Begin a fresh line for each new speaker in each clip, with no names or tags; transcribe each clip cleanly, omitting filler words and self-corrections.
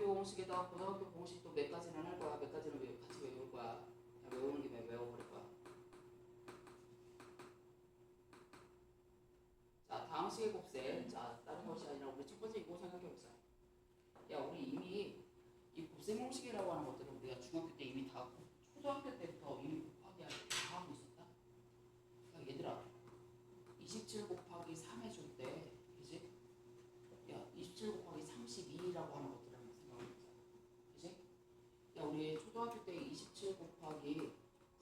중학교 공식에다가 고등학교 공식도 몇 가지는 할 거야. 몇 가지는 같이 외울 거야. 외우는 김에 외워버릴 거야. 자, 다음 식의 곱셈. 자, 다른 것이 아니라 우리 첫 번째 이거 생각해보자. 야, 우리 이미 이 곱셈 공식이라고 하는 것들은 우리가 중학교 때 이미 다, 초등학교 때부터 이미 곱하기 다 하고 있었다. 자, 얘들아, 27 곱하기 3 해줄 때, 그지? 야, 27 곱하기 32라고 하는 것들을 한번 생각해보자. 그지? 야, 우리 초등학교 때 27 곱하기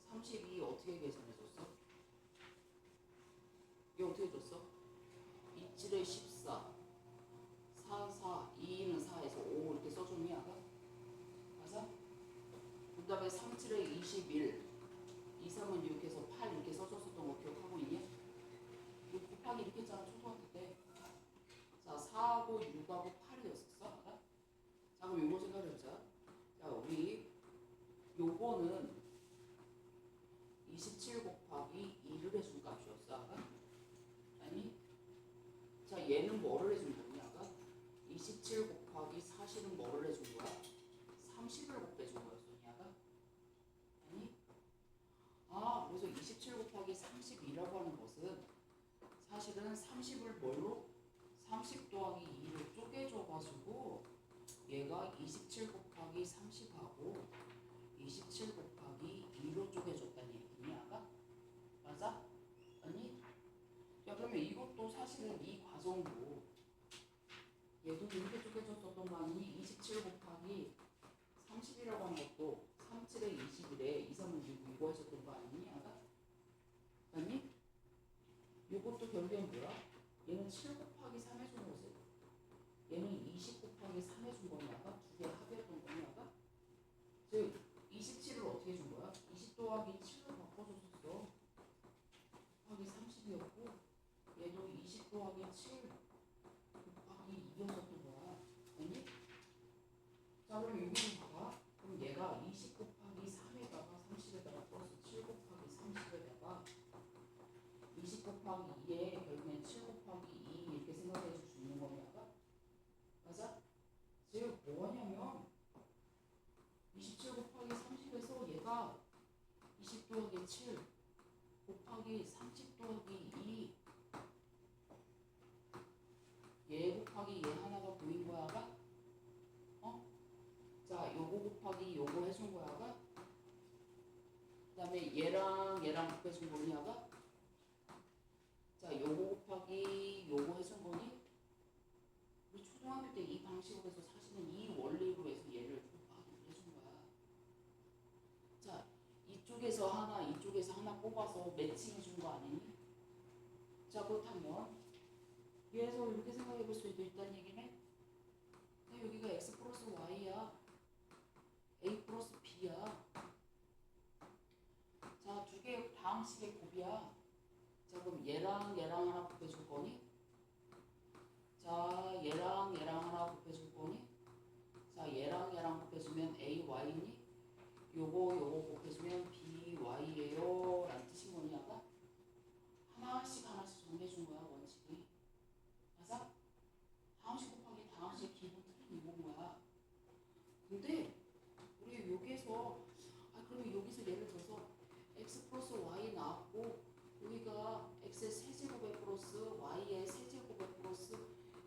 32 어떻게 계산해줬어? 이게 어떻게 줬어? 27에 14, 4, 4, 2는 4에서 5 이렇게 써줬니, 아까? 맞아? 그 다음에 3, 7에 21, 2, 3은 6에서 8 이렇게 써줬었던 거 기억하고 있냐? 이거 곱하기 이렇게 했잖아, 초등학교 때. 자, 4하고 6하고 8이었었어, 아까? 자, 그럼 요거 생각해보자. 자, 우리 요거는 27 곱하기 2를 해준 값이었어, 아까? 아니? 자, 얘는 뭐를 해준 거냐, 아까? 27 곱하기 40은 뭐를 해준 거야? 30을 곱해준 거였었니, 아까? 아니? 아, 그래서 27 곱하기 32라고 하는 것은 사실은 30을 뭘로? 30 더하기 2로 쪼개줘가지고 얘가 27 곱하기 30하고 27 곱하기 2로 쪼개줬다는 얘기니, 아까? 맞아? 아니? 야, 그러면 이것도 사실은 이 과정도 얘도 이렇게 쪼개졌었던 거 아니니? 27 곱하기 30이라고 하는 것도 3, 7에 21에 2, 3은 6 이거 하셨던 거 아니니? 아까? 아니? 이것도 결국엔 뭐야? 얘는 7 곱하기 3 해준 거지. 얘는 20 곱하기 3 해준 거니, 아까? 두 개 합의했던 거니, 아까? 즉 27을 어떻게 해준 거야? 20 더하기 7로 바꿔줬었어. 곱하기 30이었고 얘도 20 더하기 7 곱하기 2였었던 거야. 아니? 자, 그럼 여기 좀 봐봐. 그럼 얘가 20 곱하기 3에다가 30에다가 플러스 7 곱하기 30에다가 20 곱하기 2에 결국엔 7 곱하기 2 이렇게 생각해 줄 수 있는 거냐가? 맞아? 즉 뭐냐면 27 곱하기 30에서 얘가 20 더하기 7 곱하기 30 더하기 2 얘 곱하기 얘 하나가 보인 거야가? 어? 자, 요거 곱하기 요거 해준 거야가? 그 다음에 얘랑 곱해준 거냐가? 자, 요거 곱하기 요거 해준 거니? 우리 초등학교 때 이 방식으로 해서 사실은 이 원리로 해서 얘를 곱하기를 해준 거야. 자, 이쪽에서 하나 뽑아서 매칭해 준 거 아니니? 자, 그렇다면 얘에서 이렇게 생각해 볼 수도 있다는 얘기네? 여기가 x 플러스 y야. a 플러스 b야. 자, 두 개 다음 식의 곱이야. 자, 그럼 얘랑 하나 곱해줄 거니? 자, 얘랑 하나 곱해줄 거니? 자, 얘랑 곱해주면 a, y니? 요거 곱해주면 b, y예요 라는 뜻인 거니, 아까? 하나씩 정리해준 거야, 원칙이. 맞아? 다음식 곱하기 다음식 기본 틀은 이건 거야. 근데 우리 여기서 그러면 여기서 예를 들어서 x 플러스 y 나왔고 여기가 x의 세제곱에 플러스 y의 세제곱에 플러스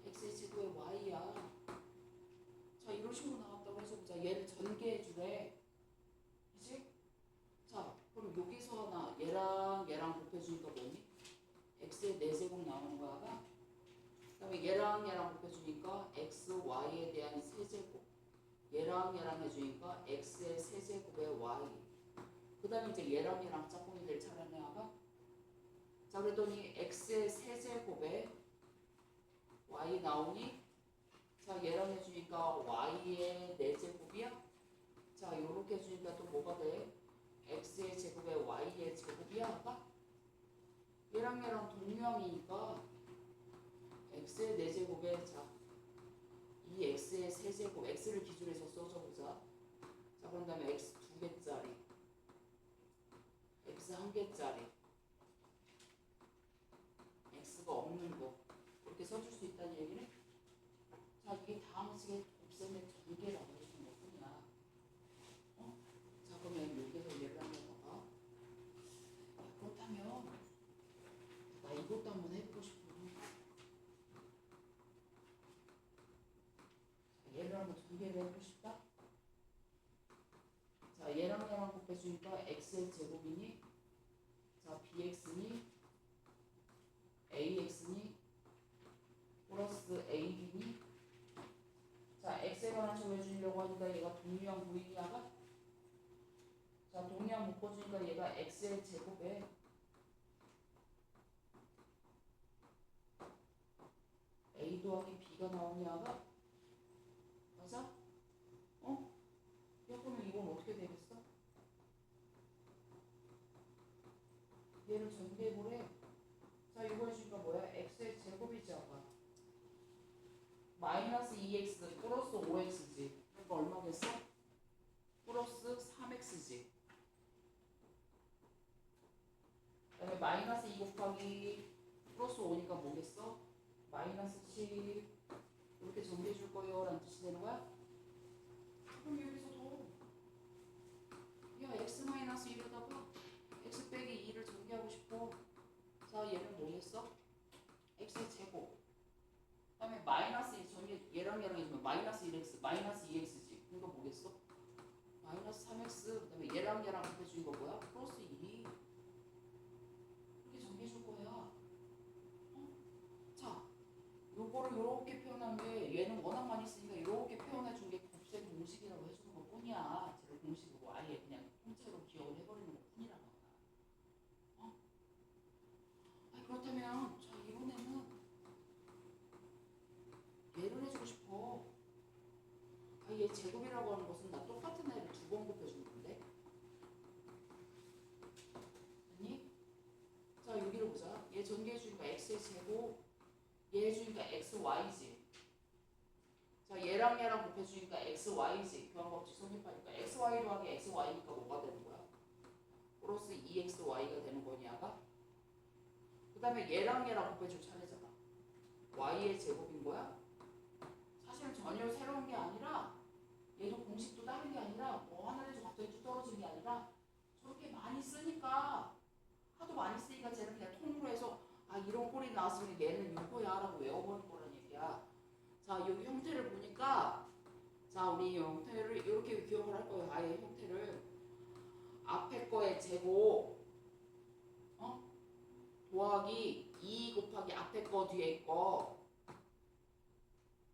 x의 제곱에 y야. 자, 이런 식으로 나왔다고 해서 보자. 얘를 전개해 주래. 그치? 자, 그럼 여기서 하나 얘랑 곱해주니까 뭐니? x의 4제곱 나오는 거야. 그 다음에 얘랑 곱해주니까 x, y에 대한 세제곱. 얘랑 해주니까 x의 세제곱의 y. 그 다음에 이제 얘랑 짝꿍이 될 차례네, 아가? 자, 그랬더니 x의 세제곱에 y 나오니? 자, 얘랑 해주니까 y의 4제곱이야? 자, 요렇게 해주니까 또 뭐가 돼? x의 제곱에 y의 제곱이야, 아까? 얘랑 동류항이니까 x의 4제곱에 자, 이 x의 세제곱, x를 기준해서 써줘보자. 자, 그런 다음에 x 2개짜리, x 1개짜리, x가 없는 거 이렇게 써줄 수 있다는 얘기네. 자, 이게 다음 식의 곱셈의 두 개라고 해주는 것뿐이야. 어? 자 그러면 여기서 예를 한번 봐봐. 야, 그렇다면 나 이것도 한번 해보고 싶어. 얘를 한번 두 개를 해보고 싶다. 자 얘랑 얘랑 곱해주니까 x의 제곱이니 자 bx니 ax니 플러스 ab니 자 x에 관한 식으로 해주려고 하니까 얘가 동류형 부위냐가 자 동류형 묶어주니까 얘가 x의 제곱에 a 더하기 b가 나오냐가 맞아? 어? 야 그러면 이건 어떻게 되겠어? 얘를 전개해보래. 자 이거 해주니까 뭐야? x의 제곱이지 아까 마이너스 2x 플러스 5x지 그러니까 얼마겠어? 플러스 3x지 그 다음에 마이너스 2 곱하기 플러스 5니까 뭐겠어? 마이너스 7 이렇게 전개해줄 거예요 라는 뜻이 되는 거야? 그럼 여기서도 야 x 마이너스 1에다가 x 빼기 2를 전개하고 싶어. 자 얘는 뭐겠어? x의 제곱 그 다음에 마이너스 2 전개 얘랑 해주면 마이너스 1x 마이너스 2x지 그러니까 뭐겠어? 마이너스 3x 그 다음에 얘랑 곱해주는 거 뭐야? 플러스 1이 이렇게 전개해줄 거야. 어? 자 요거를 요렇게 표현한 게 얘는 워낙 많이 쓰니까 요렇게 표현해준 게 곱셈 공식이라고 해주는 것 뿐이야. 제로 공식으로 아예 그냥 통째로 기억을 해버리는 것 뿐이라고. 어? 아니 그렇다면 자 이번에는 얘를 해주고 싶어. 아, 얘 제곱이라고 하는 것은 나 똑같은 애를 두 번 곱해주는 건데. 아니? 자 여기를 보자. 얘 전개해주니까 x의 제곱 얘 해주니까 xy지. 자 얘랑 얘랑 곱해주니까 xy지. 교환법칙 성립하니까 xy 더하기 xy니까 뭐가 되는 거야? 플러스 2xy가 되는 거냐가? 그 다음에 얘랑 얘랑 곱해줄 차례잖아. y의 제곱인 거야? 사실은 전혀 새로운 게 아니라 얘도 공식도 다른 게 아니라 뭐 하늘에서 갑자기 뚝 떨어진 게 아니라 저렇게 많이 쓰니까 하도 많이 쓰니까 쟤는 그냥 통으로 해서 아 이런 꼴이 나왔으면 얘는 이거야 라고 외워버린 거란 얘기야. 자 여기 형태를 보니까 자 우리 형태를 이렇게 기억을 할 거예요. 아예 형태를 앞에 거의 제곱 어? 더하기 2 곱하기 앞에 거 뒤에 거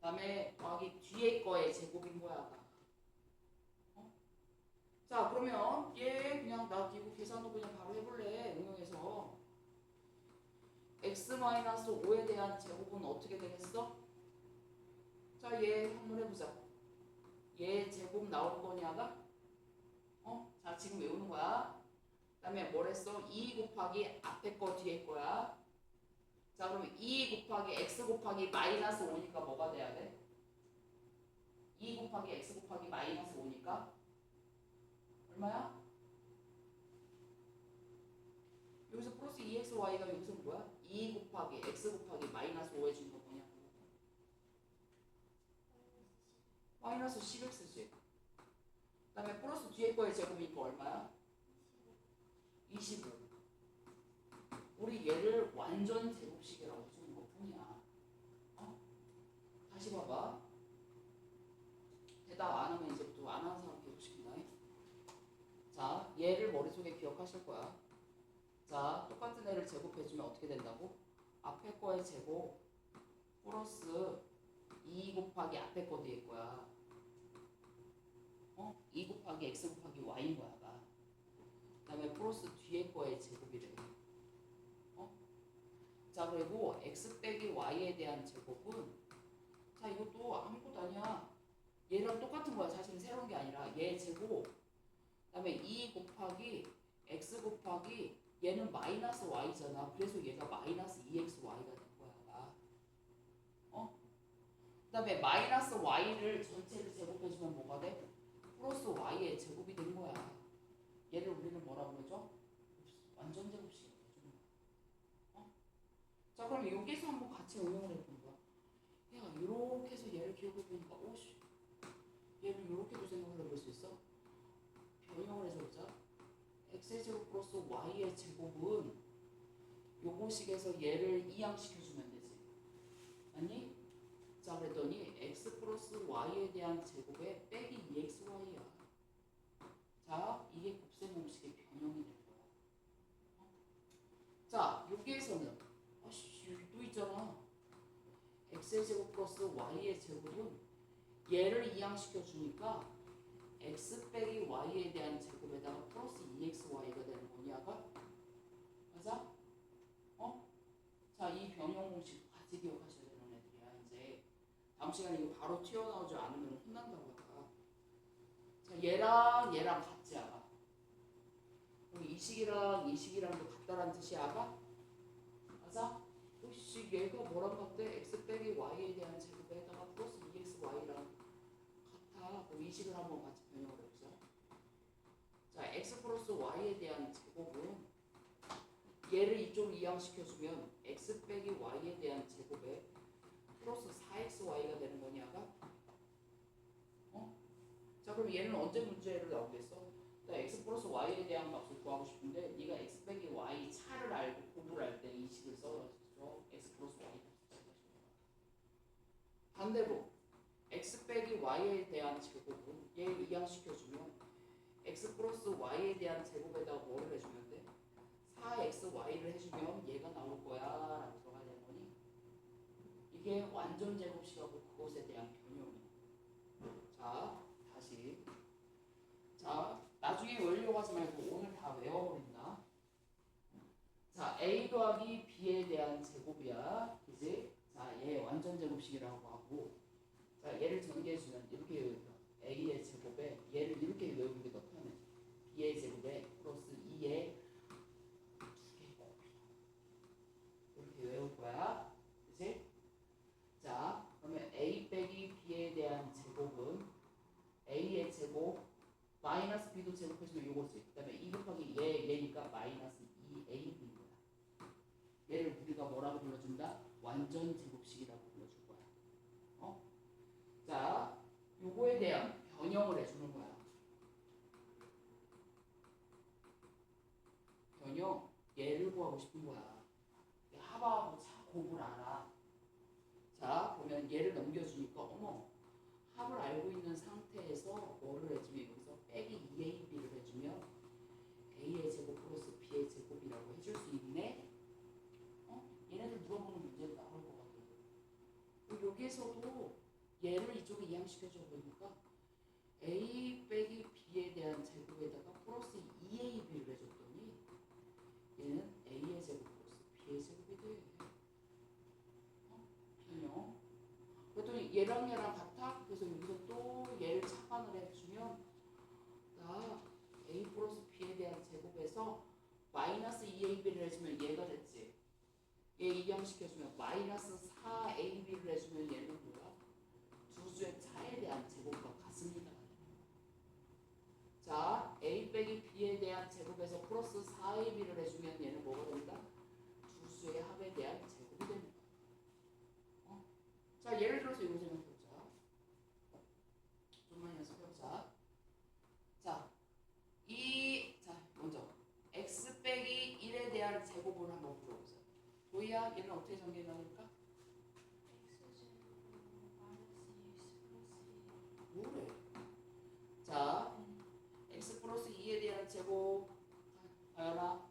그 다음에 더하기 뒤에 거의 제곱인 거야. 어? 자 그러면 얘 그냥 나 이거 계산도 그냥 바로 해볼래. 응용해서 x-5에 대한 제곱은 어떻게 되겠어? 자 얘 한번 해보자. 얘 제곱 나오는 거냐가? 어? 자 지금 외우는 거야. 그 다음에 뭘 했어? 2 곱하기 앞에 거 뒤에 거야. 자 그러면 2 곱하기 x 곱하기 마이너스 5니까 뭐가 돼야 돼? 2 곱하기 x 곱하기 마이너스 5니까 얼마야? 여기서 플러스 2xy가 여기서 뭐야? 2 곱하기 x 곱하기 마이너스 5 해주는 거 뭐냐? 마이너스 10x지. 그 다음에 플러스 뒤에 거의 제곱이니까 얼마야? 25. 우리 얘를 완전 제곱식이라고 해주는 것 뿐이야. 어? 다시 봐봐. 대답 안 하면 이제부터 안 하는 사람 계속시킨다. 자, 얘를 머릿속에 기억하실 거야. 자, 똑같은 애를 제곱해주면 어떻게 된다고? 앞에 거의 제곱 플러스 2 곱하기 앞에 거 뒤에 거야. 어? 2 곱하기 x 곱하기 y인 거야. 그 다음에 플러스 뒤에 거의 제곱이래. 어? 자 그리고 x 빼기 y에 대한 제곱은 자 이것도 아무것도 아니야. 얘랑 똑같은 거야. 사실은 새로운 게 아니라 얘 제곱 그 다음에 2 곱하기 x 곱하기 얘는 마이너스 y잖아. 그래서 얘가 마이너스 2xy가 된 거야. 어? 그 다음에 마이너스 y를 전체를 제곱해주면 뭐가 돼? 플러스 y의 제곱이 된 거야. 얘를 우리는 뭐라고 그러죠? 완전 제곱식이라고 해주는 거야. 어? 자 그럼 여기서 한번 같이 응용을 해보는 거야. 야 이렇게 해서 얘를 기억해보니까 오씨 얘를 이렇게도 생각을 해볼 수 있어. 변형을 해줘보자. x의 제곱 플러스 y의 제곱은 요거식에서 얘를 이항시켜주면 되지. 아니? 자 그랬더니 x 플러스 y에 대한 제곱에 빼기 2xy야. 자 이게 곱셈 공식의 변형이 될 거야. 자 여기에서는 아씨 또 있잖아. x의 제곱 플러스 y의 제곱은 얘를 이항시켜 주니까 x 빼기 y에 대한 제곱에다가 플러스 2xy가 되는 거냐가 맞아? 자 이 변형 공식 같이 기억하셔야 되는 애들이야. 이제 다음 시간에 이거 바로 튀어나오지 않으면 혼난다고 하다. 자 얘랑 얘랑 같지 않아. 그럼 이 식이랑 이 식이랑도 같다라는 뜻이 아가? 맞아? 혹시 얘가 뭐랑 같대? x 빼기 y에 대한 제곱에다가 플러스 2xy랑 같아. 그럼 이 식을 한번 같이 변형을 해보자. 자 x 플러스 y에 대한 제곱은 얘를 이쪽으로 이항시켜주면 x 빼기 y에 대한 제곱에 플러스 4xy가 되는 거냐가? 자 그럼 얘는 언제 문제를 나오겠어? 나 x 플러스 y에 대한 값을 구하고 싶은데 네가 x 빼기 y 차를 알고 곱을 할 때 이 식을 써가지고 x 플러스 y 반대로 x 빼기 y에 대한 제곱은 얘를 이항시켜주면 x 플러스 y에 대한 제곱에다가 뭐를 해주면 돼? 4xy를 해주면 얘가 나올 거야 라고 들어가야 되는 거니? 이게 완전 제곱식하고 그것에 대한 변형이야. 자 다시 자 나중에 외우려고 하지 말고 오늘 다 외워버린다. 자 a 더하기 b에 대한 제곱이야. 그지? 자 얘 완전 제곱식이라고 하고 자 얘를 전개해주면 이렇게 외우니까 a의 제곱에 얘를 이렇게 외우는 게 더 편해. b의 제곱에 플러스 2의 2개 곱이야. 이렇게 외울 거야. 그치? 자 그러면 a 빼기 b에 대한 제곱은 a의 제곱 마이너스 b도 제곱해주면 요거지. 그 다음에 2 곱하기 얘니까 마이너스 2ab인 거야. 얘를 우리가 뭐라고 불러준다? 완전 제곱식이라고 불러줄 거야. 자 요거에 대한 변형을 해주는 거야. 변형 얘를 구하고 싶은 거야. 합하고 곱을 알아. 자 보면 얘를 넘겨주니까 어머 합을 알고 있는 상태에서 뭐를 해주면 여기서 빼기 2ab를 해주면 a의 제곱 플러스 b의 제곱이라고 해줄 수 있네. 얘네들 물어보는 문제도 나올 것 같아. 여기에서도 얘를 이쪽에 이항시켜줘 보니까 a 빼기 b에 대한 제곱에다가 플러스 2ab를 해줬더니 얘는 a의 제곱 플러스 b의 제곱이 돼. 변형. 그랬더니 얘랑 얘랑 같아? 그래서 여기서 또 얘를 차반을 해주면 나 a 플러스 b에 대한 제곱에서 마이너스 2ab를 해주면 얘가 됐지. 얘 이항시켜주면 마이너스 4ab를 해주면 얘는 뭐야? 두 수의 차에 대한 제곱과 같습니다. 자 a 빼기 b에 대한 제곱에서 플러스 4ab를 해주면 얘는 뭐가 된다? 두 수의 합에 대한 제곱이 됩니다. 자 예를 들어서 이거 생각해보자. 좀만 연습해보자. 자 먼저 x 빼기 1에 대한 제곱을 한번 풀어보자. 도희야 얘는 어떻게 전개해 나올까? 뭐래? 자 x 플러스 2에 대한 제곱 가연아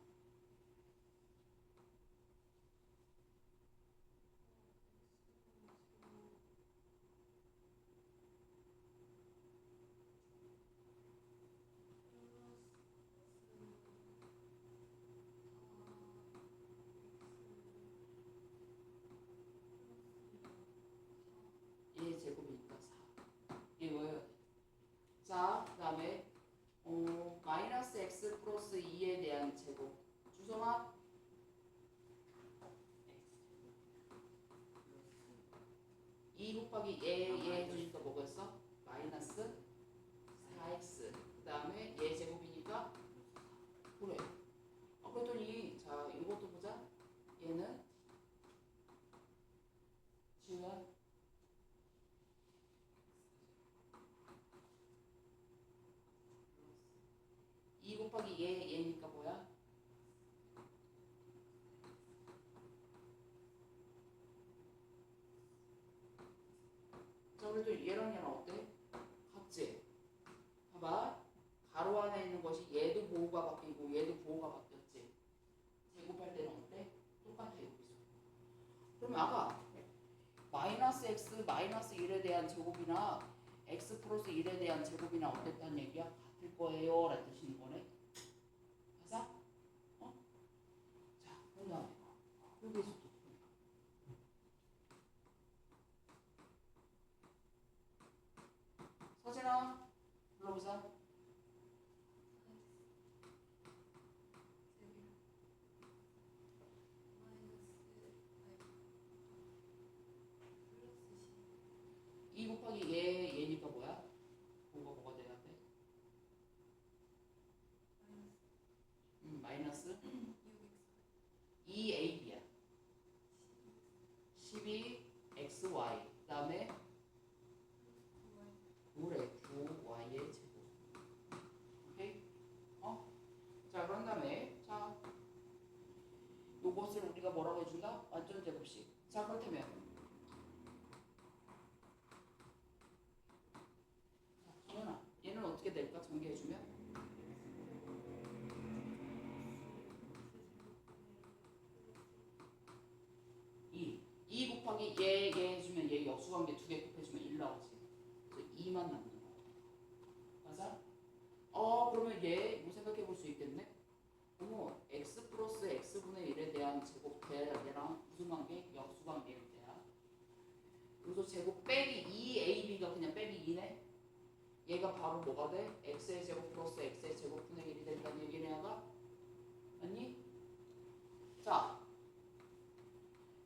곱하기 얘니까 뭐야? 자, 그래도 얘랑 어때? 같지? 봐봐. 가로 안에 있는 것이 얘도 보호가 바뀌고 얘도 보호가 바뀌었지. 제곱할 때는 어때? 똑같아 여기서. 그럼 아까 마이너스 x 마이너스 1에 대한 제곱이나 x 플러스 1에 대한 제곱이나 어땠다는 얘기야? 같을 거예요 라는 뜻인 거네. 맞아? 어? 자, 그 다음에 여기서 또 서진아 불러보자. 이 곱하기 얘니까 뭐야? 뭐가 돼야 돼? 마이너스 2ab야. 12xy 그 다음에 9y의 제곱. 오케이? 자, 그런 다음에 자 요것을 우리가 뭐라고 해준다? 완전 제곱식. 자, 그렇다면 정연아, 얘는 어떻게 될까? 전개해주면 2 곱하기 얘 해주면 얘 역수관계 2개 곱해주면 1 나오지. 그래서 2만 남는 거야. 맞아? 그러면 얘 뭐 생각해 볼 수 있겠네? x 플러스 x분의 1에 대한 제곱 얘랑 무슨 관계? 역수관계일 때야. 그래서 제곱 빼기 2ab가 그냥 빼기 2네? 얘가 바로 뭐가 돼? x의 제곱 플러스 x의 제곱분의 1이 된다는 얘기네 아가? 아니? 자,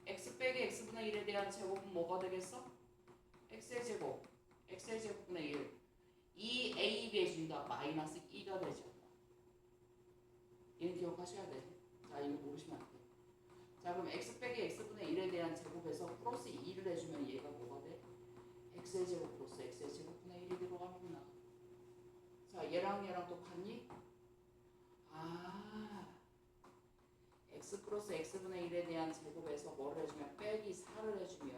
x 빼기 x분의 1에 대한 제곱은 뭐가 되겠어? x의 제곱, x의 제곱분의 1 2ab 해준다. 마이너스 2가 되죠. 얘는 기억하셔야 돼. 자, 이거 모르시면 안 돼. 자, 그럼 x 빼기 x분의 1에 대한 제곱에서 플러스 2를 해주면 얘가 뭐가 돼? x의 제곱 플러스 x의 제곱분의 1이 들어가는구나. 자, 얘랑 똑같니? x 플러스 x분의 1에 대한 제곱에서 뭐를 해주면 빼기 4를 해주면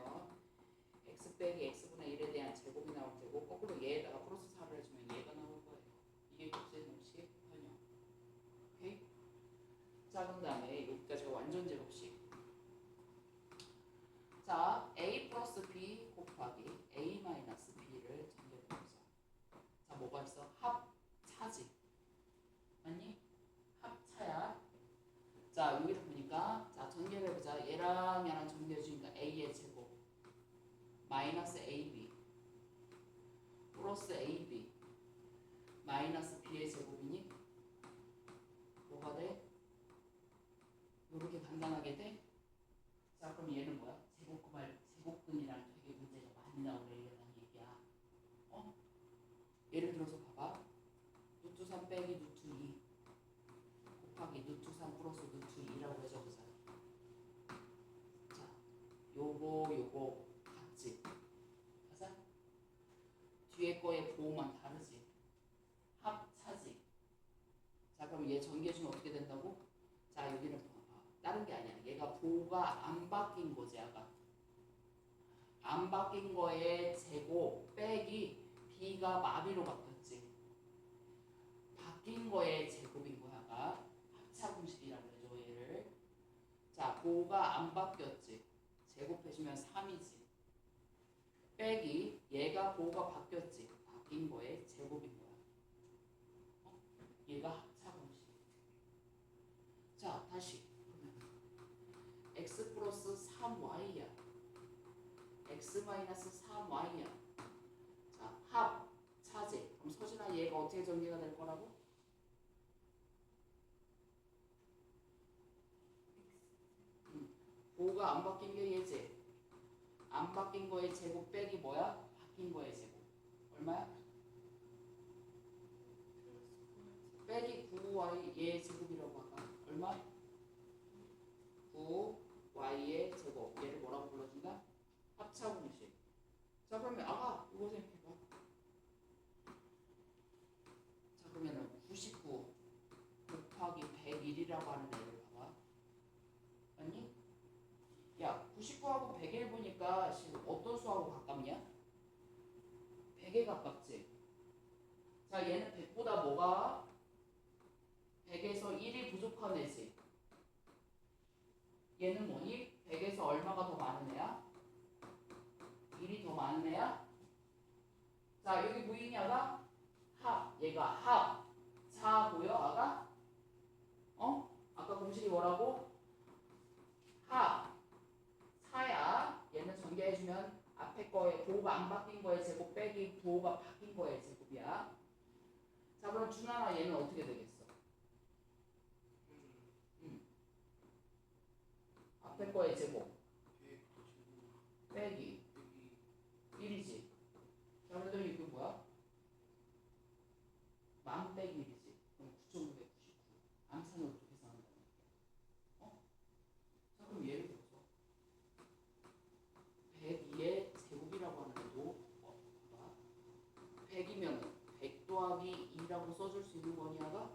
x 빼기 x분의 1에 대한 제곱이 나올 테고 거꾸로 얘에다가 플러스 4를 해주면 얘가 나올 거예요. 이게 곱셈 공식 변형. 오케이? 자, 그 다음에 여기까지가 완전 제곱식. 자, a 플러스 b 곱하기 a 마이너스 b를 전개해보자. 자, 뭐가 있어? 합차지. 맞니? 합차야. 자, 여기를 보니까 자, 전개를 해보자. 얘랑 전개해주니까 a의 제곱 마이너스 ab 플러스 ab 마이너스 b의 제곱이니 뭐가 돼? 이렇게 간단하게 돼? 자, 그럼 얘는 뭐야? 제곱근이랑 되게 문제가 많이 나오려는 얘기야. 예를 들어서 봐봐. 루트 3 빼기 루트 2 곱하기 루트 3 플러스 루트 2라고 해줘보자. 자, 요거 같지? 맞아? 뒤에 거의 보호만 다르지? 합차지? 자, 그럼 얘 전개해주면 어떻게 된다고? 자, 여기는 봐봐. 다른 게 아니야. 얘가 보호가 안 바뀐 거지, 아까. 안 바뀐 거에 제곱 빼기 b가 마비로 바뀌었지. 바뀐 거에 제곱인 거야. 아까 합차 공식이라고 그러죠, 얘를. 자, 보호가 안 바뀌었지. 제곱해주면 3이지. 빼기 얘가 보호가 바뀌었지. 바뀐 거에 제곱인 거야. 얘가 합차 공식. 자, 다시 x 플러스 3y야. x 마이너스 3y야. 자, 합차지. 그럼 서진아 얘가 어떻게 전개가 될 거라고? 보호가 안 바뀐 게 얘지. 안 바뀐 거의 제곱 빼기 뭐야? 바뀐 거의 제곱. 얼마야? 빼기 9y 얘의 제곱이라고 할까? 얼마? 9y의 제곱. 얘를 뭐라고 불러준다? 합차 공식. 자, 그러면 아가 이거 생각해봐. 자, 그러면은 99 100에 가깝지. 자, 얘는 100보다 뭐가 100에서 1이 부족한 애지. 얘는 뭐니? 100에서 얼마가 더 많은 애야? 1이 더 많은 애야? 자, 여기 보이니 아가? 합. 얘가 합. 자, 보여 아가? 아까 공식이 뭐라고? 합. 4야. 얘는 전개해주면 앞에 거에 부호가 안 바뀐 거의 제곱 빼기 부호가 바뀐 거의 제곱이야. 자, 그럼 준하나 얘는 어떻게 되겠어? 앞에 거의 제곱 빼기 1이지. 자, 그랬더니 이게 뭐야? 만 빼기 1이지. 그럼 9,999. 암산으로 또 계산한다는 거야. 자, 그럼 예를 들어서 102의 제곱이라고 하는데도 봐봐. 100이면 100 더하기 2라고 써줄 수 있는 거냐가?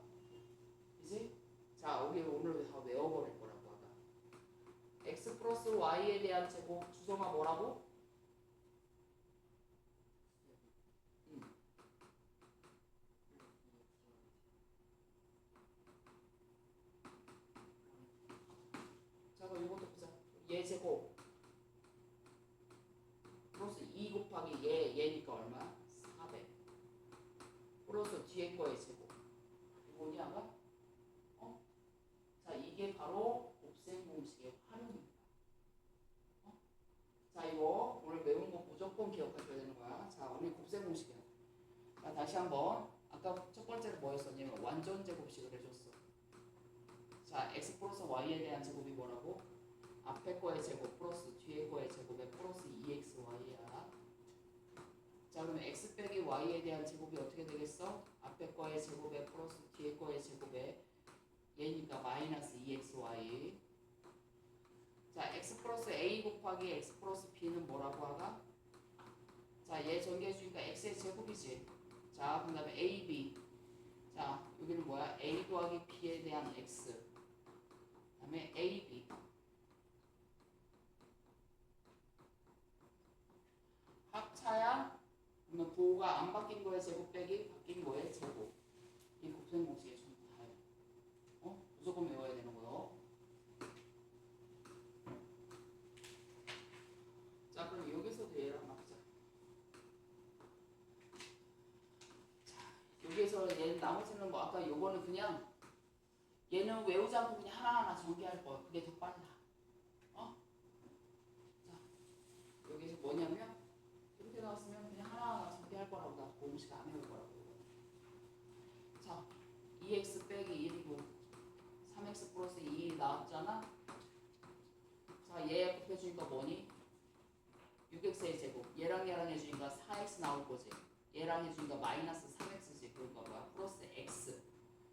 그지? 자, 우리 오늘 다 외워버릴 거라고 하다. x 플러스 y에 대한 제곱 주성아 뭐라고? 자, 그럼 이것도 보자. 얘 제곱 플러스 2 곱하기 얘니까 얼마? 400 플러스 뒤에 거의 제곱. 뭐냐가? 자, 이게 바로 곱셈 공식의 활용입니다. 자, 이거 오늘 배운 거 무조건 기억하셔야 되는 거야. 자, 오늘 곱셈 공식이야. 자, 다시 한번. 아까 첫 번째는 뭐였었냐면 완전 제곱식을 해줬어. 자, x 플러스 y에 대한 제곱이 뭐라고? 앞에 거의 제곱 플러스 뒤에 거의 제곱에 플러스 2xy야. 자, 그러면 x 빼기 y에 대한 제곱이 어떻게 되겠어? 앞에 거의 제곱에 플러스 뒤에 거의 제곱에 얘니까 마이너스 2xy. 자, x 플러스 a 곱하기 x 플러스 b는 뭐라고 하가? 자, 얘 전개해주니까 x의 제곱이지. 자, 그 다음에 a, b. 자, 여기는 뭐야? a 더하기 b에 대한 x. 그 다음에 a, b. 합차야? 그러면 부호가 안 바뀐 거에 제곱 빼기 바뀐 거에 제곱. 이 곱셈 공식에 전부 다예요. 무조건 외워야 되는 거요. 자, 그럼 여기서도 얘랑 맞자. 자, 여기에서 얘 나머지는 뭐 아까 요거는 그냥 얘는 외우지 않고 그냥 하나하나 전개할 거야. 그게 더 빨라. 자, 여기서 뭐냐면 이렇게 나왔으면 그냥 하나하나 전개할 거라고 나 공식 안 외울 거라고. 자, 2x 빼기 1이고 3x 플러스 2 나왔잖아. 자, 얘 곱해주니까 뭐니? 6x의 제곱. 얘랑 해주니까 4x 나올 거지. 얘랑 해주니까 마이너스 3x지. 그러니까 뭐야? 플러스 x.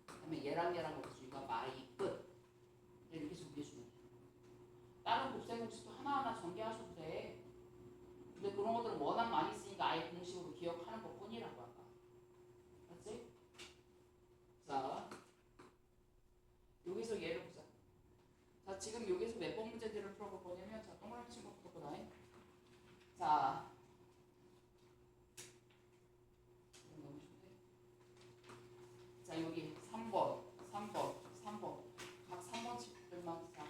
그다음에 얘랑 곱해주니까 마이 끝. 이렇게 전개해주면 돼. 다른 곱셈 공식도 하나하나 전개하셔도 돼. 근데 그런 것들은 워낙 많이 쓰니까 아예 공식으로 기억하는 것 뿐이라고 아까. 맞지? 자, 여기서 예를 보자. 자, 지금 여기서 몇 번 문제들을 풀어볼 거냐면, 자, 동그라미 친구 풀어보다. 자, 너무 좋네. 자, 여기 3번, 3번, 3번. 각 3번 친구들만 자,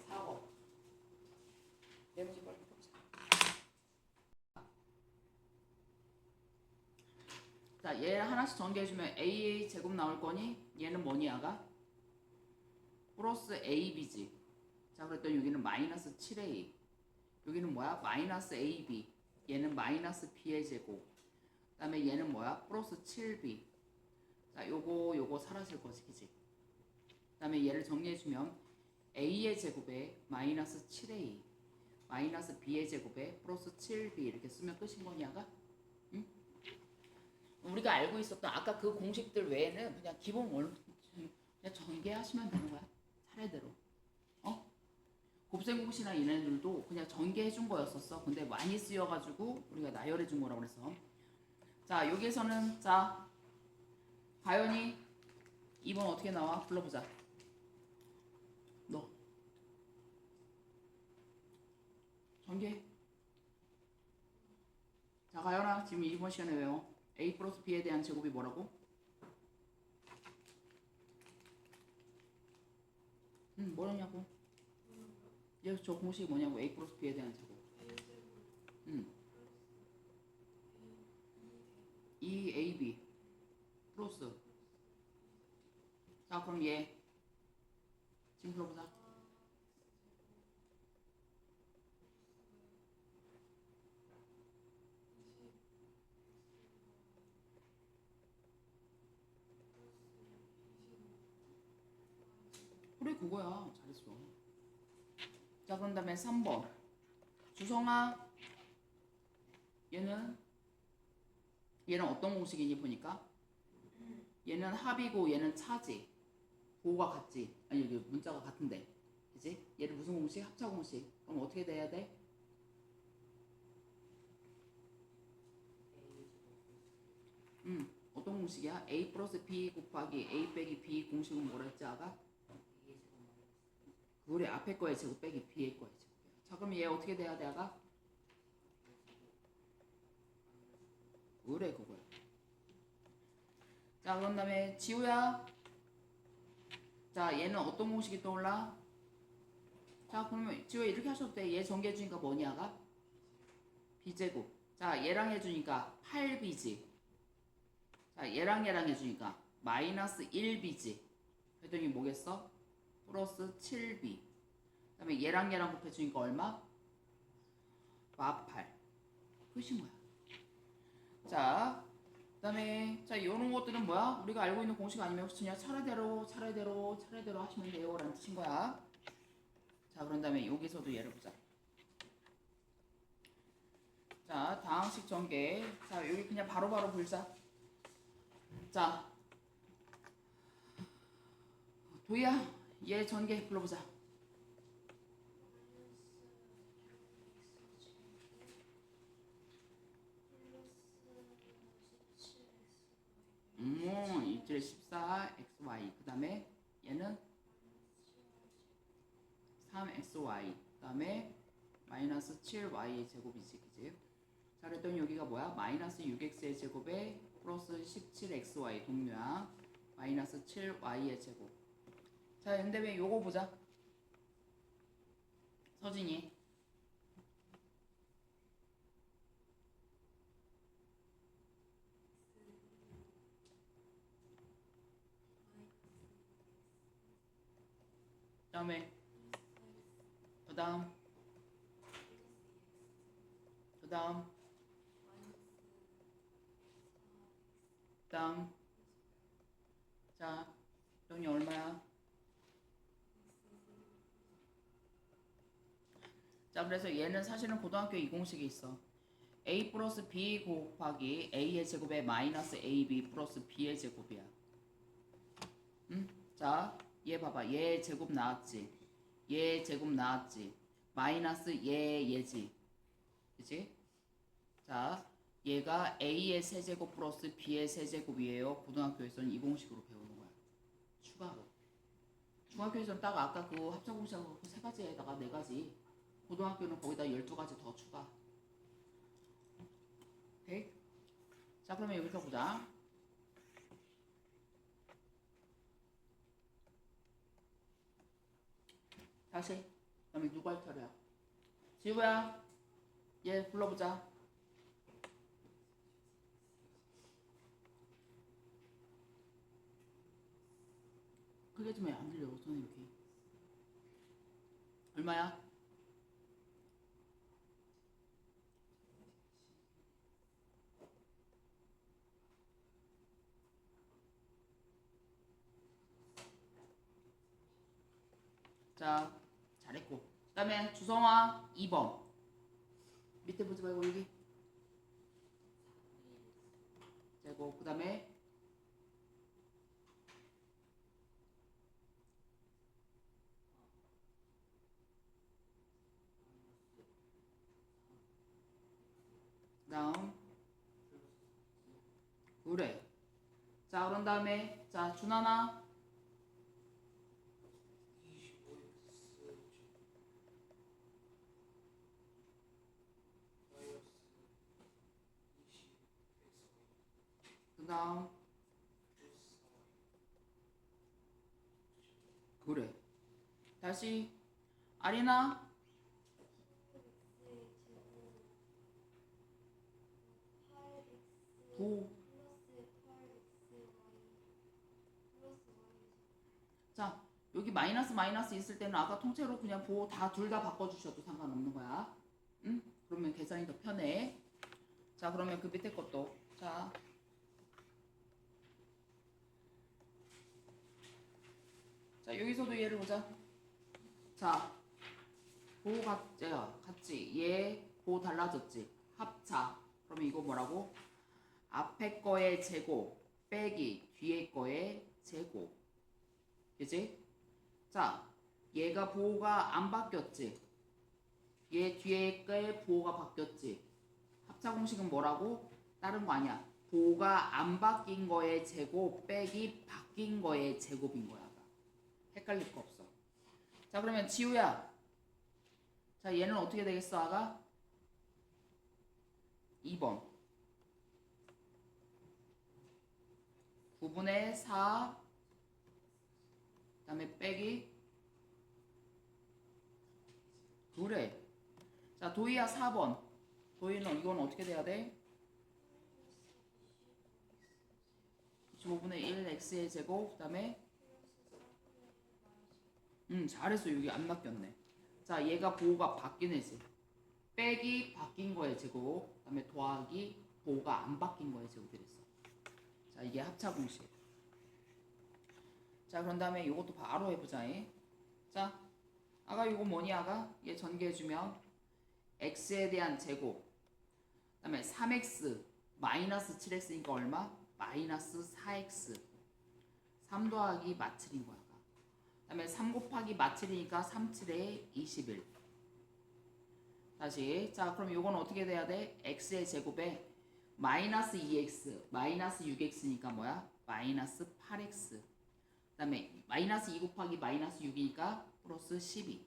4번. 네 문제 빨리 풀어보자. 자, 얘 하나씩 전개해주면 a 제곱 나올 거니? 얘는 뭐니, 아가? 플러스 ab지. 자, 그랬더니 여기는 마이너스 7a. 여기는 뭐야? 마이너스 ab. 얘는 마이너스 b의 제곱. 그 다음에 얘는 뭐야? 플러스 7b. 자, 요거 사라질 거지, 그지? 그 다음에 얘를 정리해주면 a의 제곱에 마이너스 7a. 마이너스 b의 제곱에 플러스 7b. 이렇게 쓰면 끝인 거냐가? 응? 우리가 알고 있었던 아까 그 공식들 외에는 그냥 기본 그냥 전개하시면 되는 거야. 차례대로. 곱셈 공식이나 얘네들도 그냥 전개해 준 거였었어. 근데 많이 쓰여가지고 우리가 나열해 준 거라고 그래서. 자, 여기에서는 자, 가연이 2번 어떻게 나와? 불러보자. 너 전개. 자, 가연아, 지금 이번 시간에 외워. a 플러스 b에 대한 제곱이 뭐라고? 뭐냐고? 여기서 저 공식이 뭐냐고? a 플러스 b에 대한 제곱. 2ab 플러스. 자, 그럼 얘 지금 불러보자. 그래, 그거야. 잘했어. 자, 그런 다음에 3번. 주성아, 얘는 어떤 공식이니 보니까 얘는 합이고 얘는 차지. 보호가 같지. 아니, 여기 문자가 같은데. 그치? 얘를 무슨 공식? 합차 공식. 그럼 어떻게 돼야 돼? 어떤 공식이야? a 플러스 b 곱하기 a 빼기 b 공식은 뭐라 했지 아까? 그래, 앞에 거의 제곱 빼기 b의 거의 제곱이야. 자, 그럼 얘 어떻게 돼야 돼 아까? 그래, 그거야. 자, 그런 다음에 지우야. 자, 얘는 어떤 공식이 떠올라? 자, 그러면 지우야 이렇게 하셔도 돼. 얘 전개해주니까 뭐니 아까? b제곱. 자, 얘랑 해주니까 8b지. 자, 얘랑 해주니까 마이너스 1b지. 그랬더니 뭐겠어? 플러스 7b. 그 다음에 얘랑 곱해주니까 얼마? 마8. 끝인 거야. 자, 그 다음에 자, 요런 것들은 뭐야? 우리가 알고 있는 공식 아니면 그냥 차례대로 하시면 돼요 라는 뜻인 거야. 자, 그런 다음에 여기서도 예를 보자. 자, 다항식 전개. 자, 여기 그냥 바로바로 불자. 자, 도희야, 얘 전개 불러보자. 일주일에 14 xy. 그 다음에 얘는 3 xy. 그 다음에 마이너스 7y의 제곱이지, 그지? 자, 그랬더니 여기가 뭐야? 마이너스 6x의 제곱에 플러스 17xy 동류항 마이너스 7y의 제곱. 자, 근데 왜 요거 보자. 서진이. 다음에 그 다음 자, 정이 얼마야? 자, 그래서 얘는 사실은 고등학교 이공식이 있어. a 플러스 b 곱하기 a의 제곱에 마이너스 ab 플러스 b의 제곱이야. 자, 얘 봐봐. 얘 제곱 나왔지. 얘 제곱 나왔지. 마이너스 얘지. 그치? 자, 얘가 a의 세제곱 플러스 b의 세제곱이에요. 고등학교에서는 이 공식으로 배우는 거야. 추가로. 중학교에서는 딱 아까 그 합차 공식하고 그 세 가지에다가 네 가지. 고등학교는 거기다 12가지 더 추가. 오케이? 자, 그러면 여기서 보자. 다시. 그 다음에 누가 할 차례야? 지우야, 얘 불러보자. 크게 좀 해. 안 들려. 저는 이렇게. 얼마야? 자, 잘했고. 그 다음에 주성아 2번. 밑에 보지 말고 여기. 제곱. 그 다음에 다음 그래. 자, 그런 다음에 자, 준하나 그 다음 그래. 다시 아리나 부. 자 여기 마이너스 마이너스 있을 때는 아까 통째로 그냥 보 다 둘 다 바꿔주셔도 상관없는 거야. 응? 그러면 계산이 더 편해. 자 그러면 그 밑에 것도 자 여기서도 얘를 보자. 자 보 같지? 얘 보 달라졌지? 합차. 그러면 이거 뭐라고? 앞에 거의 제곱 빼기 뒤에 거의 제곱. 그치? 자 얘가 보호가 안 바뀌었지? 얘 뒤에 거의 보호가 바뀌었지? 합차 공식은 뭐라고? 다른 거 아니야. 보호가 안 바뀐 거의 제곱 빼기 바뀐 거의 제곱인 거야. 헷갈릴 거 없어. 자 그러면 지우야. 자 얘는 어떻게 되겠어 아가? 2번 9분의 4 그다음에 빼기 그래. 자 도희야 4번. 도희는 이건 어떻게 돼야 돼? 25분의 1 x의 제곱 그다음에 잘했어. 여기 안 바뀌었네. 자 얘가 보호가 바뀐 애지. 빼기 바뀐 거의 제곱 그다음에 더하기 보호가 안 바뀐 거의 제곱이 됐어. 자 이게 합차 공식. 자 그런 다음에 이것도 바로 해보자. 자 아가 이거 뭐니 아가? 얘 전개해주면 x에 대한 제곱 그다음에 3x 마이너스 7x니까 얼마? 마이너스 4x 3 더하기 마7인 거야. 그 다음에 3 곱하기 마7이니까 3, 7에 21. 다시 자 그럼 요건 어떻게 돼야 돼? x의 제곱에 마이너스 2x 마이너스 6x니까 뭐야? 마이너스 8x. 그 다음에 마이너스 2 곱하기 마이너스 6이니까 플러스 12.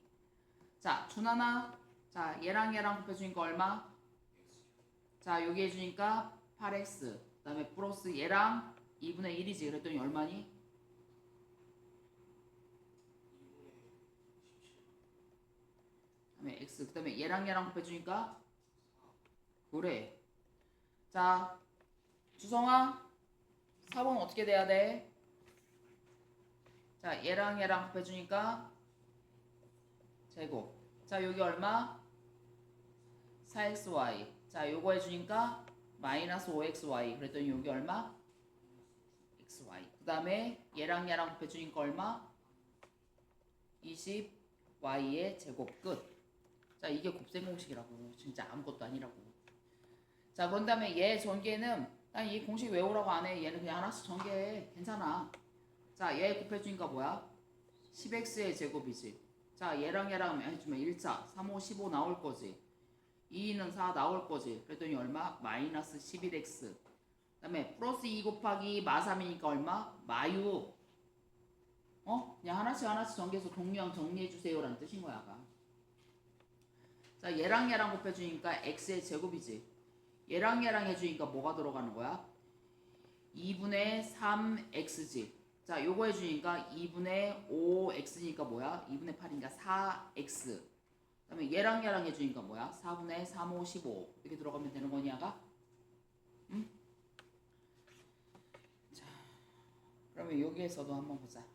자 준하나 자 얘랑 얘랑 곱해주니까 얼마? 자 여기 해주니까 8x 그 다음에 플러스 얘랑 2분의 1이지. 그랬더니 얼마니? 그다음에 x 그 다음에 얘랑 얘랑 곱해주니까 그래. 자 주성아 4번 어떻게 돼야 돼? 자 얘랑 얘랑 곱해주니까 제곱. 자 여기 얼마? 4xy. 자 요거 해주니까 마이너스 5xy. 그랬더니 여기 얼마? xy. 그 다음에 얘랑 얘랑 곱해주니까 얼마? 20y의 제곱 끝. 자 이게 곱셈 공식이라고. 진짜 아무것도 아니라고. 자 그런 다음에 얘 전개는 난 이 공식 외우라고 안 해. 얘는 그냥 하나씩 전개해. 괜찮아. 자 얘 곱해주니까 뭐야? 10x의 제곱이지. 자 얘랑 얘랑 해주면 1차 3, 5, 15 나올 거지. 2는 4 나올 거지. 그랬더니 얼마? 마이너스 11x. 그 다음에 플러스 2 곱하기 마3이니까 얼마? 마6. 그냥 하나씩 전개해서 동량 정리해주세요 라는 뜻인 거야. 자 얘랑 얘랑 곱해주니까 x의 제곱이지. 얘랑 얘랑 해주니까 뭐가 들어가는 거야? 2분의 3x지. 자 요거 해주니까 2분의 5x니까 뭐야? 2분의 8이니까 4x. 그 다음에 얘랑 얘랑 해주니까 뭐야? 4분의 3, 5, 15 이렇게 들어가면 되는 거냐가? 응? 자 그러면 여기에서도 한번 보자.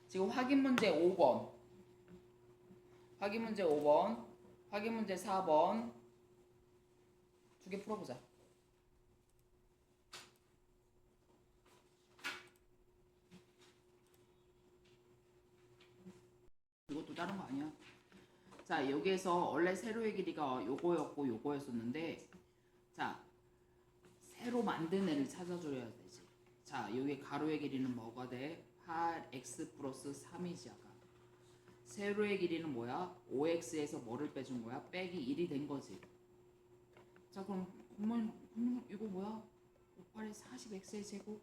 지금 확인 문제 5번 확인 문제 5번 확인 문제 4번 두 개 풀어보자. 이것도 다른 거 아니야. 자 여기에서 원래 세로의 길이가 요거였고 요거였었는데 자 새로 만든 애를 찾아줘야 되지. 자 여기 가로의 길이는 뭐가 돼? 8x 플러스 3이지. 아까 세로의 길이는 뭐야? 5x에서 뭐를 빼준 거야? 빼기 1이 된 거지. 자 그럼 이거 뭐야? 58에 40x의 제곱.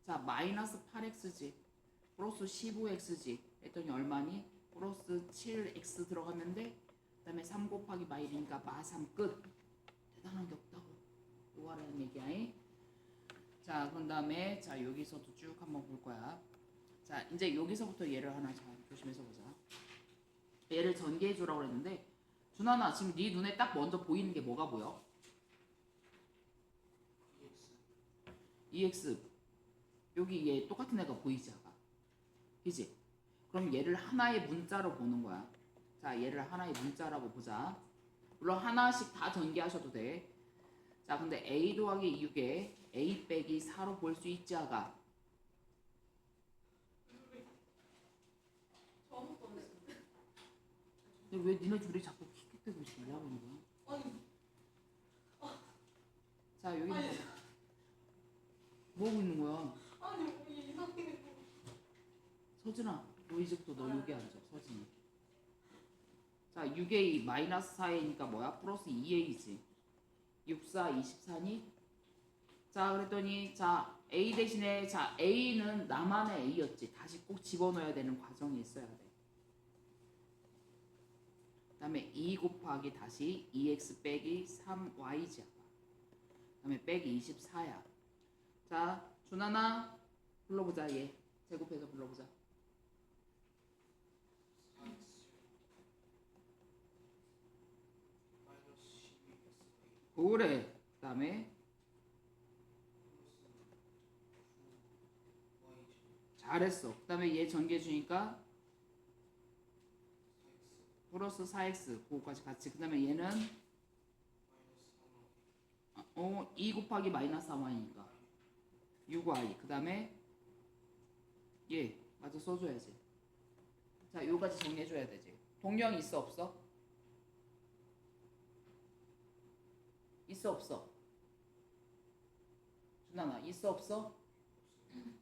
자 마이너스 8x지 플러스 15x지 했더니 얼마니? 플러스 7x 들어가면 돼. 그 다음에 3 곱하기 마1이니까 마3 끝. 대단한 게 없다고. 요거라는 얘기야. 자, 그런 다음에 자 여기서도 쭉 한번 볼 거야. 자, 이제 여기서부터 얘를 하나 자 조심해서 보자. 얘를 전개해 주라고 그랬는데 준하나 지금 네 눈에 딱 먼저 보이는 게 뭐가 보여? EX 여기 얘 똑같은 애가 보이지 아까? 그지? 그럼 얘를 하나의 문자로 보는 거야. 자, 얘를 하나의 문자라고 보자. 물론 하나씩 다 전개하셔도 돼. 자, 근데 A 더하기 6에 A 빼기 4로 볼 수 있지 아가? 근데 왜 니네 둘이 자꾸 킥킥대고 지내려고 하는 거야? 자, 여기 뭐 하고 있는 거야?
아니 우리 이상하게
서진아, 너 이제부터 너 여기 앉아. 서진이. 자, 6A 마이너스 4A니까 뭐야? 플러스 2A지. 6, 4, 24니? 자, 그랬더니 자 A 대신에 자 A는 나만의 A였지. 다시 꼭 집어넣어야 되는 과정이 있어야 돼. 그 다음에 2 곱하기 다시 2x 빼기 3y지. 그 다음에 빼기 24야. 자, 준하나 불러보자. 얘 제곱해서 불러보자. 그래. 그 다음에 잘했어. 그 다음에 얘 전개 주니까 플러스 4x 그거까지 같이. 그 다음에 얘는 2 곱하기 마이너스 3y니까 6y. 그 다음에 얘 맞아 써줘야지. 자, 요까지 정리해줘야 되지. 동령 있어 없어? 있어 없어? 준하나 있어 없어?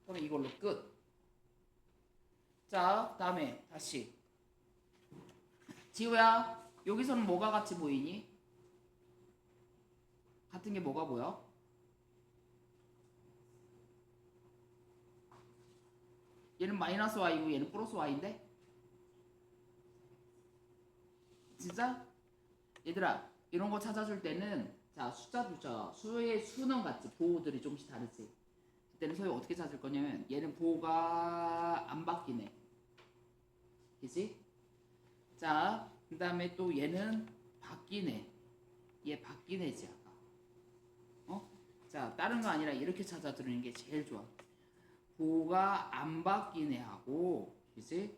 그럼 이걸로 끝. 자, 다음에 다시 지우야, 여기서는 뭐가 같이 보이니? 같은 게 뭐가 보여? 얘는 마이너스 y고 얘는 플러스 y인데? 진짜? 얘들아, 이런 거 찾아줄 때는 자, 숫자 두자. 수의 수는 같지. 보호들이 조금씩 다르지. 그때는 소위 어떻게 찾을 거냐면 얘는 보호가 안 바뀌네. 그치? 자, 그 다음에 또 얘는 바뀌네. 얘 바뀌네지 아까. 자, 다른 거 아니라 이렇게 찾아 들으는 게 제일 좋아. 보호가 안 바뀌네 하고, 그치?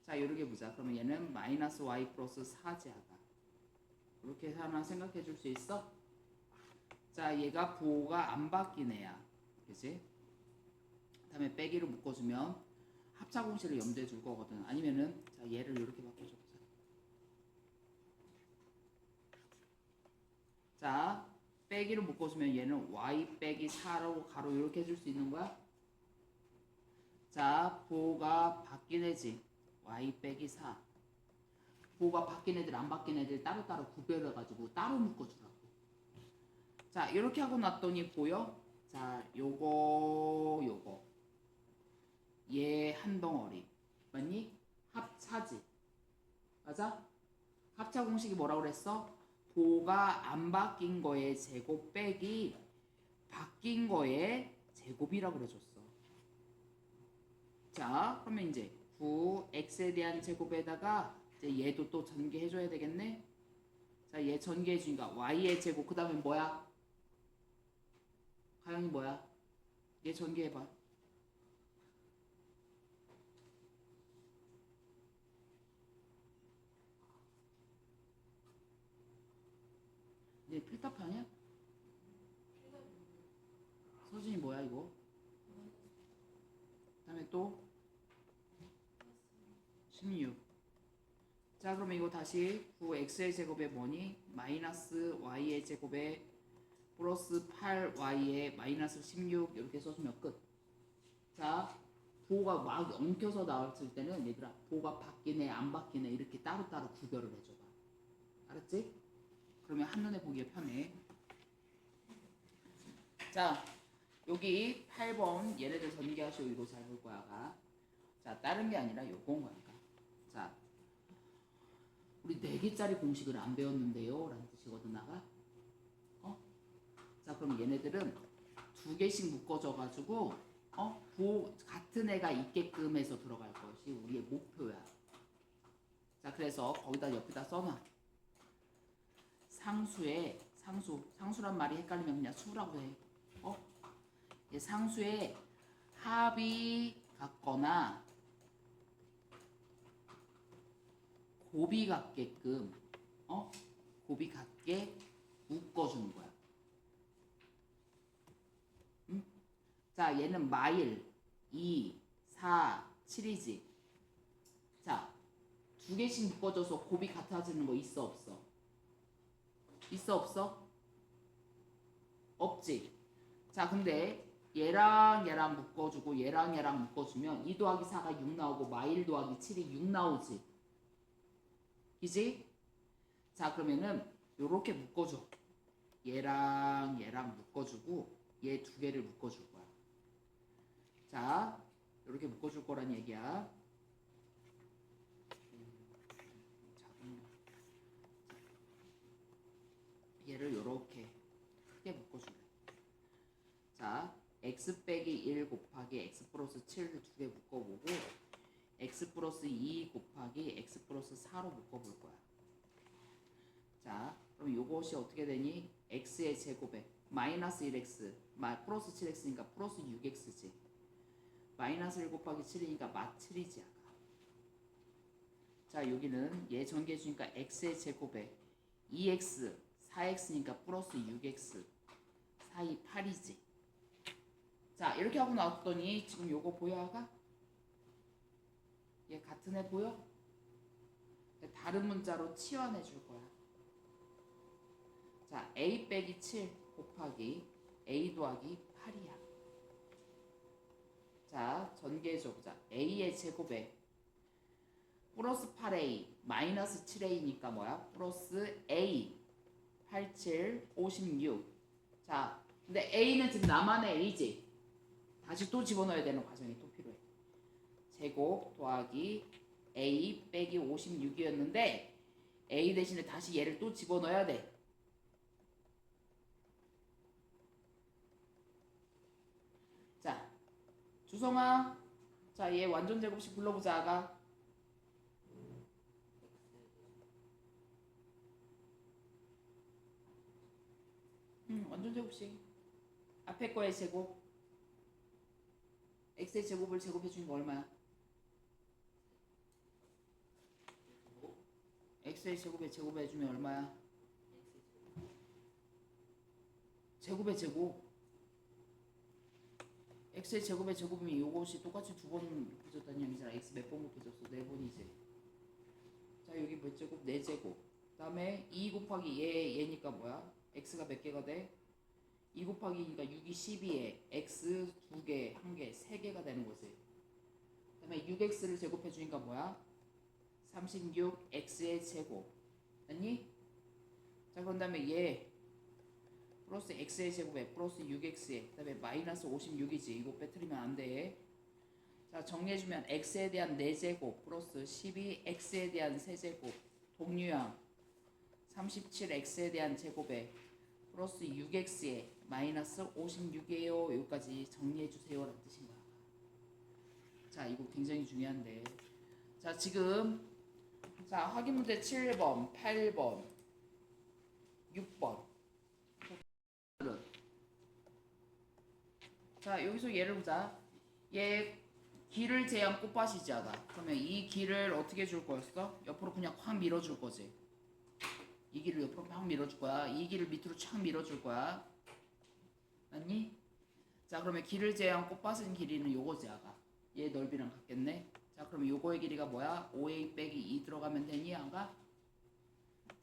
자, 이렇게 보자. 그러면 얘는 마이너스 y 플러스 4지 아까. 이렇게 하나 생각해 줄 수 있어? 자, 얘가 보호가 안 바뀐 애야. 그치? 그 다음에 빼기로 묶어주면 합차 공식을 염두에 둘 거거든. 아니면은 자, 얘를 이렇게 바꿔줘 보자. 자, 빼기로 묶어주면 얘는 y 빼기 4로 가로 이렇게 해줄 수 있는 거야. 자, 보호가 바뀐 애지. y 빼기 4. 보호가 바뀐 애들 안 바뀐 애들 따로따로 구별해가지고 따로 묶어주라고. 자, 이렇게 하고 났더니 보여? 자, 요거 얘 한 덩어리 맞니? 합차지. 맞아? 합차 공식이 뭐라고 그랬어? 보호가 안 바뀐 거의 제곱 빼기 바뀐 거의 제곱이라고 그래줬어. 자, 그러면 이제 9x에 대한 제곱에다가 이제 얘도 또 전개해줘야 되겠네. 자, 얘 전개해주니까 y의 제곱. 그 다음에 뭐야? 가영이 뭐야? 얘 전개해봐. 얘 필답 아니야? 서진이 뭐야 이거? 그 다음에 또 16. 자, 그러면 이거 다시 9x의 제곱에 뭐니? 마이너스 y의 제곱에 플러스 8y에 마이너스 16 이렇게 써주면 끝. 자, 보호가 막 엉켜서 나왔을 때는 얘들아 보호가 바뀌네 안 바뀌네 이렇게 따로따로 구별을 해줘봐. 알았지? 그러면 한눈에 보기에 편해. 자, 여기 8번 얘네들 전개하시고 이거 잘 볼 거야. 자, 다른 게 아니라 요건 거니까. 자, 우리 4개짜리 공식을 안 배웠는데요 라는 뜻이거든 나가. 자, 그럼 얘네들은 두 개씩 묶어져 가지고 같은 애가 있게끔 해서 들어갈 것이 우리의 목표야. 자, 그래서 거기다 옆에다 써놔. 상수란 말이 헷갈리면 그냥 수라고 해. 상수에 합이 같거나 곱이 같게끔 곱이 같게 묶어주는 거야. 응? 자, 얘는 마일 2, 4, 7이지. 자, 두 개씩 묶어줘서 곱이 같아지는 거 있어 없어? 있어 없어? 없지. 자, 근데 얘랑 얘랑 묶어주고 얘랑 얘랑 묶어주면 2 더하기 4가 6 나오고 마일 더하기 7이 6 나오지. 이지? 자, 그러면은 요렇게 묶어줘. 얘랑 얘랑 묶어주고 얘 두 개를 묶어줄 거야. 자, 요렇게 묶어줄 거란 얘기야. 얘를 요렇게 크게 묶어줄래. 자, x 빼기 1 곱하기 x 플러스 7을 두 개 묶어보고 x 플러스 2 곱하기 x 플러스 4로 묶어볼 거야. 자, 그럼 요것이 어떻게 되니? x의 제곱에 마이너스 1x 플러스 7x니까 플러스 6x지. 마이너스 1 곱하기 7이니까 마 7이지. 아까. 자, 여기는 얘 전개해주니까 x의 제곱에 2x 4x니까 플러스 6x 4이 8이지. 자, 이렇게 하고 나왔더니 지금 요거 보여? 아가? 얘 같은 애 보여? 다른 문자로 치환해 줄 거야. 자, a 빼기 7 곱하기 a 더하기 8이야. 자, 전개해줘보자. a의 제곱에 플러스 8a 마이너스 7a니까 뭐야? 플러스 a 87 56. 자, 근데 a는 지금 나만의 a지. 다시 또 집어넣어야 되는 과정이 또 필요해. 제곱 더하기 a 빼기 56이었는데 a 대신에 다시 얘를 또 집어넣어야 돼. 자, 주성아, 자, 얘 완전 제곱식 불러보자. 아가. 완전 제곱식. 앞에 거의 제곱. x의 제곱을 제곱해주는 거 얼마야? x의 제곱에 제곱해주면 얼마야? 제곱의 제곱. x의 제곱의 제곱이면 이것이 똑같이 두 번 곱해졌다는 얘기잖아. x 몇 번 곱해졌어? 4번이지. 자, 여기 몇 제곱? 4제곱. 그 다음에 2 곱하기 얘니까 뭐야? x가 몇 개가 돼? 2 곱하기니까 6이 12에 x 2개, 1개, 3개가 되는 거지. 그 다음에 6x를 제곱해주니까 뭐야? 36x의 제곱. 아니? 자, 그런 다음에 얘 플러스 x의 제곱에 플러스 6x에 그 다음에 마이너스 56이지. 이거 빼뜨리면 안 돼. 자, 정리해주면 x에 대한 4제곱 플러스 12x에 대한 세제곱 동류양 37x에 대한 제곱에 플러스 6x에 마이너스 56이에요. 여기까지 정리해주세요 라는 뜻인가. 자, 이거 굉장히 중요한데. 자, 지금 자, 확인문제 7번, 8번, 6번. 자, 여기서 예를 보자. 얘 길을 제한 꽃밭이지 않아. 그러면 이 길을 어떻게 줄 거였어? 옆으로 그냥 확 밀어줄 거지. 이 길을 옆으로 확 밀어줄 거야. 이 길을 밑으로 촥 밀어줄 거야. 맞니? 자, 그러면 길을 제한 꽃밭은 길이는 요거지. 아가. 얘 넓이랑 같겠네. 자, 그럼 요거의 길이가 뭐야? 5a 빼기 2 들어가면 되니? 아가?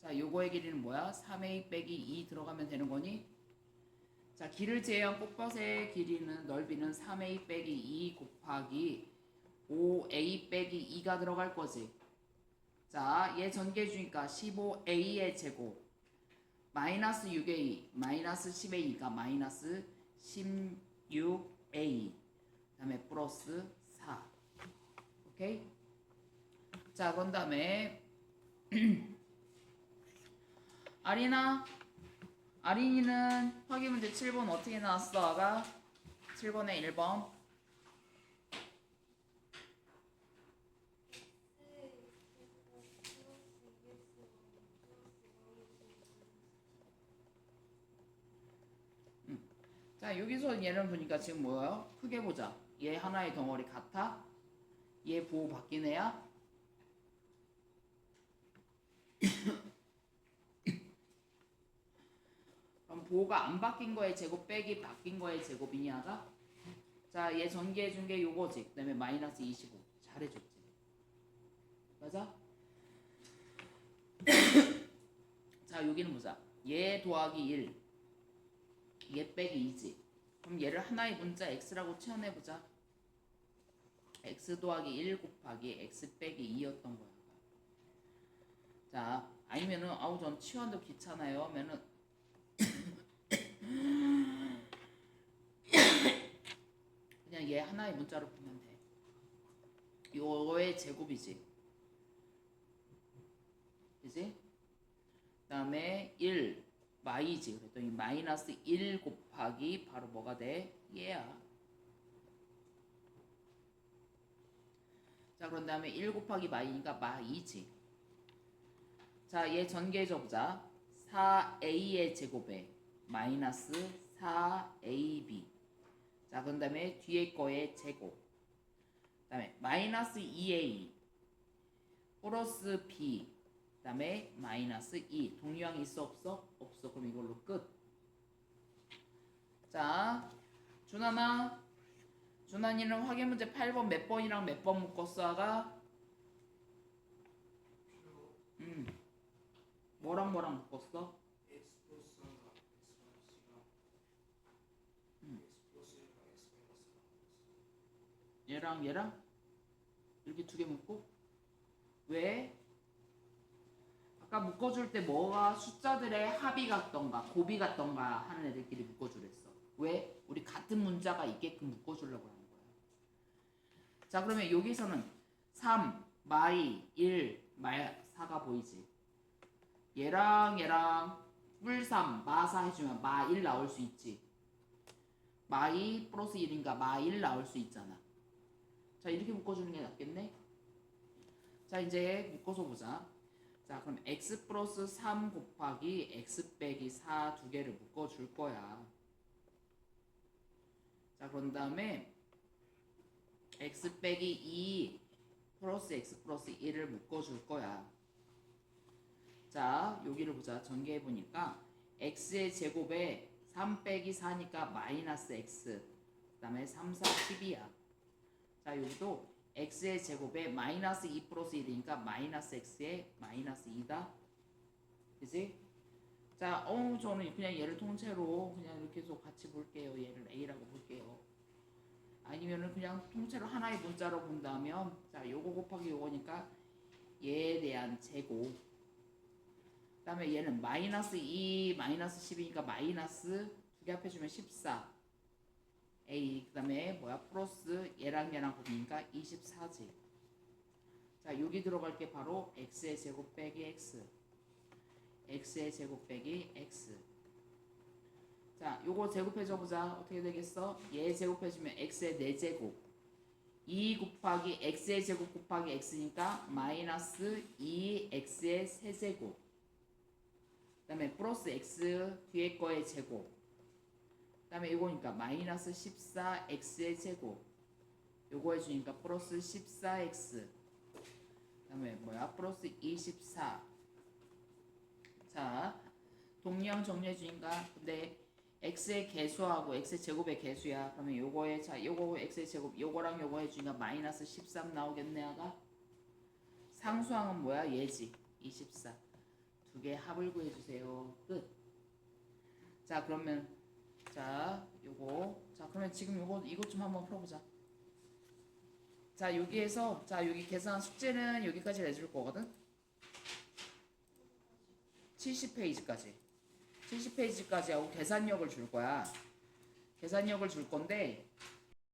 자, 요거의 길이는 뭐야? 3a 빼기 2 들어가면 되는 거니? 자, 길을 제한 꽃밭의 길이는 넓이는 3a 빼기 2 곱하기 5a 빼기 2가 들어갈 거지. 자, 얘 전개해 주니까 15a의 제곱 마이너스 6a 마이너스 10a니까 마이너스 16a 그 다음에 플러스 4. 오케이? 자, 그런 다음에 아리나 아린이는 확인 문제 7번 어떻게 나왔어? 아가 7번에 1번. 자 여기서 얘는 보니까 지금 뭐예요? 크게 보자. 얘 하나의 덩어리 같아? 얘 보호 바뀐 애야? 그럼 보호가 안 바뀐 거의 제곱 빼기 바뀐 거의 제곱이냐가? 자, 얘 전개해준 게 요거지. 그 다음에 마이너스 25. 잘해줬지. 맞아? 자, 여기는 보자. 얘 더하기 1. 얘 빼기 2지. 그럼 얘를 하나의 문자 x라고 채워내보자. x 더하기 1 곱하기 x 빼기 2였던 거야. 자, 아니면은 아우 전 치환도 귀찮아요 하면은 그냥 얘 하나의 문자로 보면 돼. 요거의 제곱이지. 그지? 그 다음에 1 마이지. 그랬더니 마이너스 1 곱하기 바로 뭐가 돼? 얘야. 자, 그런 다음에 1 곱하기 마이니까 마이지. 자, 얘 전개해줘보자. 4a의 제곱에 마이너스 4ab. 자, 그 다음에 뒤에 거의 제곱. 그 다음에 마이너스 2a 플러스 b. 그 다음에 마이너스 2. 동류항 있어 없어? 없어. 그럼 이걸로 끝. 자, 준환이는 확인 문제 8번 몇 번이랑 몇 번 묶었어? 아가? 뭐랑 뭐랑 묶었어?
x 플러스 3과 x 마이너스 2랑 x 플러스 1과 x 마이너스 4.
얘랑 이렇게 두 개 묶고 왜? 아까 묶어줄 때 뭐가 숫자들의 합이 같던가 곱이 같던가 하는 애들끼리 묶어주랬어. 왜? 우리 같은 문자가 있게끔 묶어주려고 하는 거야. 자, 그러면 여기서는 3, 마이, 1, 말 4가 보이지. 얘랑 뿔3, 마4 해주면 마1 나올 수 있지. 마2 플러스 1인가 마1 나올 수 있잖아. 자, 이렇게 묶어주는 게 낫겠네. 자, 이제 묶어서 보자. 자, 그럼 x 플러스 3 곱하기 x 빼기 4 두 개를 묶어줄 거야. 자, 그런 다음에 x 빼기 2 플러스 x 플러스 1을 묶어줄 거야. 자, 여기를 보자. 전개해보니까 x의 제곱에 3 빼기 4니까 마이너스 x. 그 다음에 3, 4, 10이야. 자, 여기도 x의 제곱에 마이너스 2 플러스 1이니까 마이너스 x에 마이너스 2다. 그지? 자, 저는 그냥 얘를 통째로 그냥 이렇게 해서 같이 볼게요. 얘를 a라고 볼게요. 아니면은 그냥 통째로 하나의 문자로 본다면, 자, 요거 곱하기 요거니까 얘에 대한 제곱. 그 다음에 얘는 마이너스 2, 마이너스 10이니까 마이너스 두 개 합해주면 14. a. 그 다음에 뭐야? 플러스 얘랑 곱이니까 24지. 자, 여기 들어갈 게 바로 x의 제곱 빼기 x. x의 제곱 빼기 x. 자, 요거 제곱해줘 보자. 어떻게 되겠어? 얘 제곱해주면 x의 4제곱 2 곱하기 x의 제곱 곱하기 x니까 마이너스 2x의 3제곱. 그 다음에 플러스 x 뒤에 거의 제곱. 그 다음에 이거니까 마이너스 14x의 제곱. 요거 해주니까 플러스 14x. 그 다음에 뭐야? 플러스 24. 자, 동량 정리해주니까 근데 x의 개수하고 x의 제곱의 개수야. 그러면 요거에 자 요거 x의 제곱 요거랑 요거 해주니까 마이너스 13 나오겠네. 아가 상수항은 뭐야? 얘지. 24. 두 개 합을 구해주세요. 끝. 자, 그러면 자 요거 자 그러면 지금 요거 이것 좀 한번 풀어보자. 자, 여기에서 자 여기 계산 숙제는 여기까지 내줄 거거든. 70페이지까지 70페이지까지 하고 계산력을 줄 거야. 계산력을 줄 건데